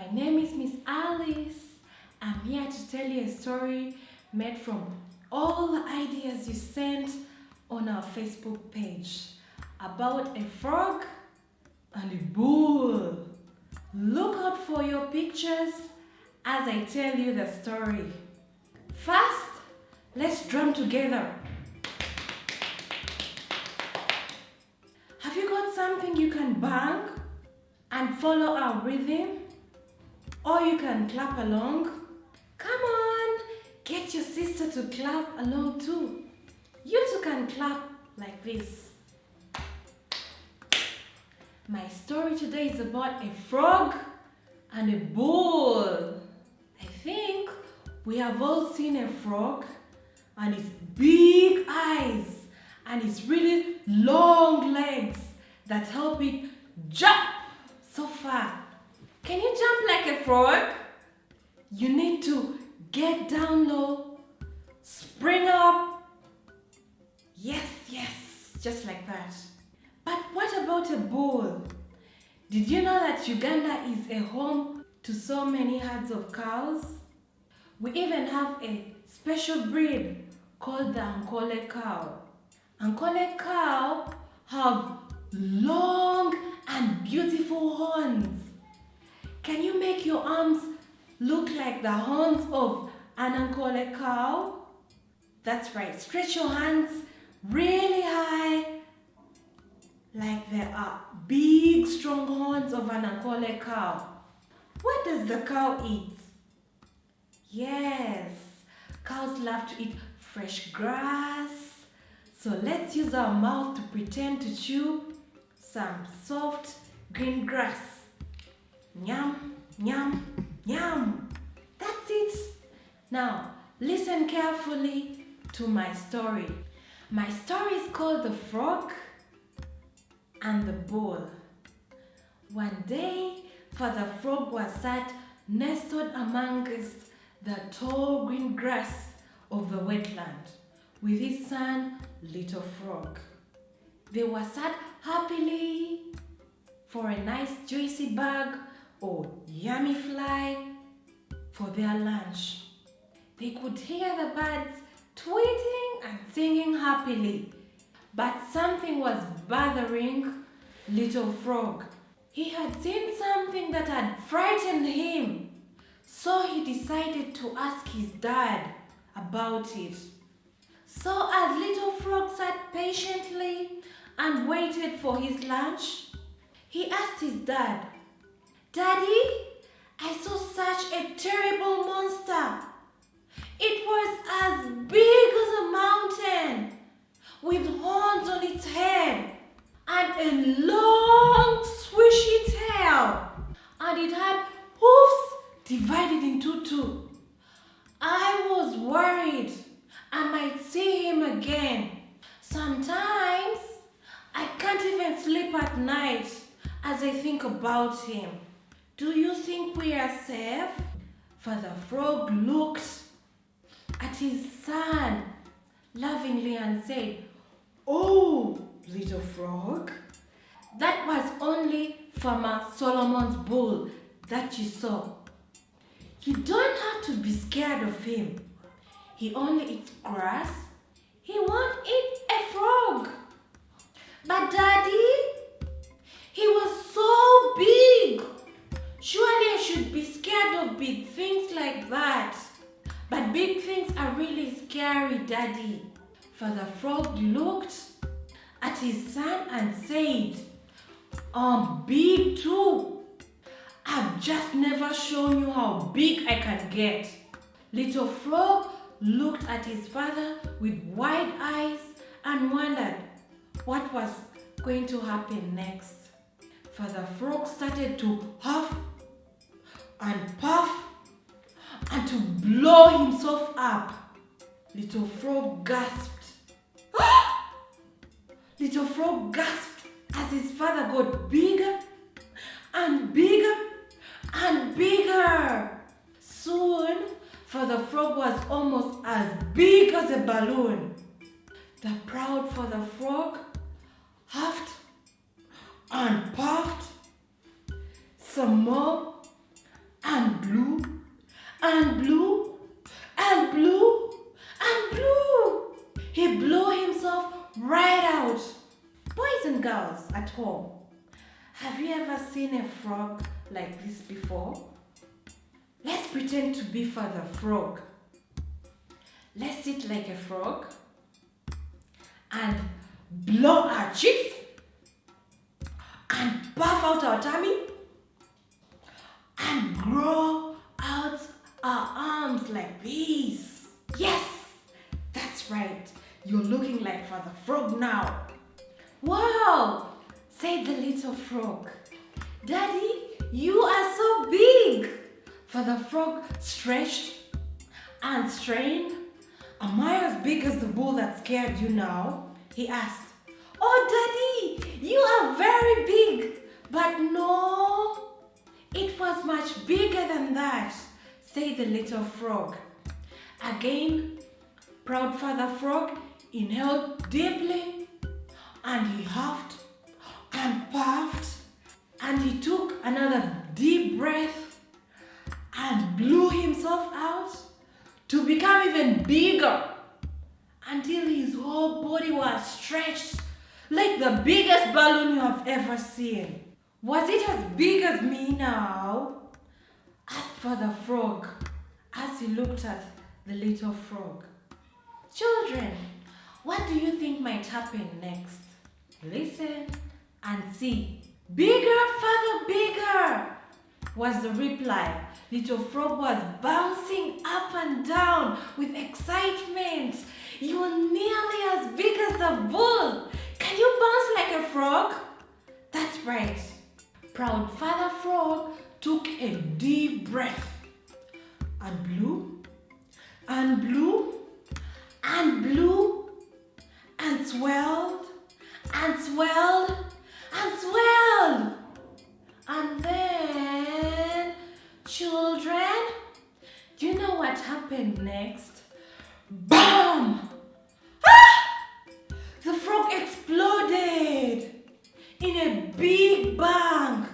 My name is Miss Alice. I'm here to tell you a story made from all the ideas you sent on our Facebook page about a frog and a bull. Look out for your pictures as I tell you the story. First, let's drum together. Have you got something you can bang and follow our rhythm? Or you can clap along? Come on, get your sister to clap along too. You two can clap like this. My story today is about a frog and a bull. I think we have all seen a frog and its big eyes and its really long legs that help it jump so far. Can you jump like a frog? You need to get down low, spring up. Yes, just like that. But what about a bull? Did you know that Uganda is a home to so many herds of cows? We even have a special breed called the Ankole cow. Ankole cow have long and beautiful horns. Can you make your arms look like the horns of an Ankole cow? That's right. Stretch your hands really high like there are big strong horns of an Ankole cow. What does the cow eat? Yes, cows love to eat fresh grass. So let's use our mouth to pretend to chew some soft green grass. Nyam, nyam, nyam. That's it. Now, listen carefully to my story. My story is called The Frog and the Bull. One day, Father Frog was sat nestled amongst the tall green grass of the wetland with his son, Little Frog. They were sat happily for a nice juicy bug or yummy fly for their lunch. They could hear the birds tweeting and singing happily, but something was bothering Little Frog. He had seen something that had frightened him, so he decided to ask his dad about it. So as Little Frog sat patiently and waited for his lunch, he asked his dad, "Daddy, I saw such a terrible monster. It was as big as a mountain, with horns on its head and a long swishy tail, and it had hoofs divided into two. I was worried I might see him again. Sometimes I can't even sleep at night as I think about him. Do you think we are safe?" Father Frog looked at his son lovingly and said, "Oh, Little Frog, that was only Farmer Solomon's bull that you saw. You don't have to be scared of him. He only eats grass. He won't eat a frog." "But Daddy, he was so big. Surely I should be scared of big things like that." "But big things are really scary, Daddy." Father Frog looked at his son and said, "I'm big too. I've just never shown you how big I can get." Little Frog looked at his father with wide eyes and wondered what was going to happen next. Father Frog started to huff and puff and to blow himself up. Little Frog gasped. Little Frog gasped as his father got bigger and bigger and bigger. Soon, Father Frog was almost as big as a balloon. The proud Father Frog huffed and puffed some more and blue and blue and blue. He blew himself right out. Boys and girls at home, have you ever seen a frog like this before? Let's pretend to be Father Frog. Let's sit like a frog and blow our cheeks and puff out our tummy and grow out our arms like this. Yes, that's right. You're looking like Father Frog now. Wow, said the little frog. Daddy, you are so big. Father Frog stretched and strained. Am I as big as the bull that scared you now? He asked. Oh, Daddy, you are very big. But no, it was much bigger than that, said the little frog. Again, proud Father Frog inhaled deeply, and he huffed and puffed, and he took another deep breath and blew himself out to become even bigger until his whole body was stretched like the biggest balloon you have ever seen. Was it as big as me now? Asked Father Frog as he looked at the little frog. Children, what do you think might happen next? Listen and see. Bigger, Father, bigger, was the reply. Little frog was bouncing up and down with excitement. You're nearly as big as the bull. Can you bounce like a frog? That's right. Proud Father Frog took a deep breath and blew and blew and blew and swelled and swelled and swelled. And then, children, do you know what happened next? BAM! Ah! The frog exploded in a big bang.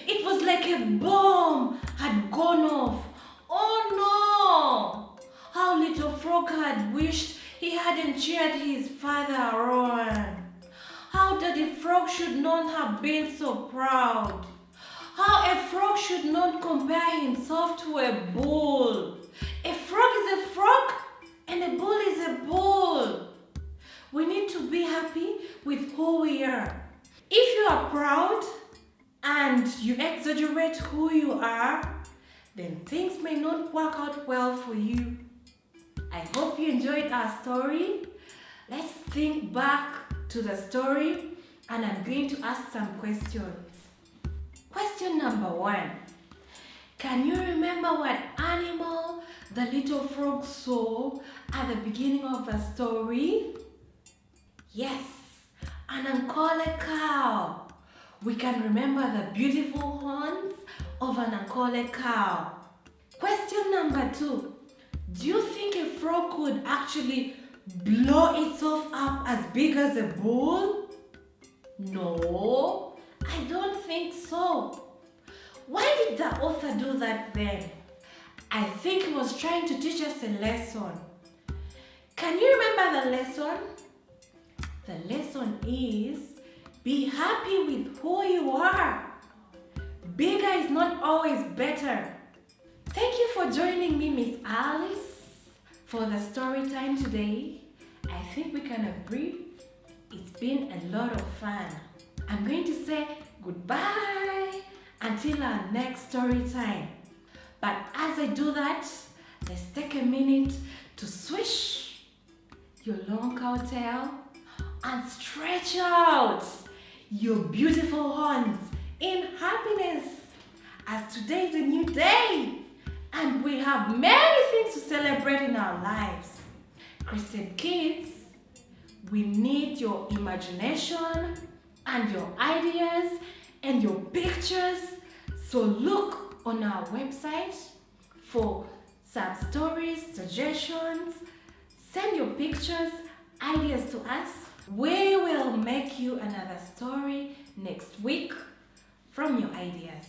It was like a bomb had gone off. Oh no! How little frog had wished he hadn't cheered his father on. How Daddy Frog should not have been so proud. How a frog should not compare himself to a bull. A frog is a frog and a bull is a bull. We need to be happy with who we are. If you are proud and you exaggerate who you are, then things may not work out well for you. I hope you enjoyed our story. Let's think back to the story and I'm going to ask some questions. Question number 1. Can you remember what animal the little frog saw at the beginning of the story? Yes, an Ankole cow. We can remember the beautiful horns of an Ankole cow. Question number 2. Do you think a frog could actually blow itself up as big as a bull? No, I don't think so. Why did the author do that then? I think he was trying to teach us a lesson. Can you remember the lesson? The lesson is, be happy with who you are. Bigger is not always better. Thank you for joining me, Miss Alice, for the story time today. I think we can agree it's been a lot of fun. I'm going to say goodbye until our next story time. But as I do that, let's take a minute to swish your long cow tail and stretch out your beautiful horns in happiness, as today is a new day and we have many things to celebrate in our lives. Christian kids, we need your imagination and your ideas and your pictures. So look on our website for some stories, suggestions. Send your pictures, ideas to us. We will make you another story next week from your ideas.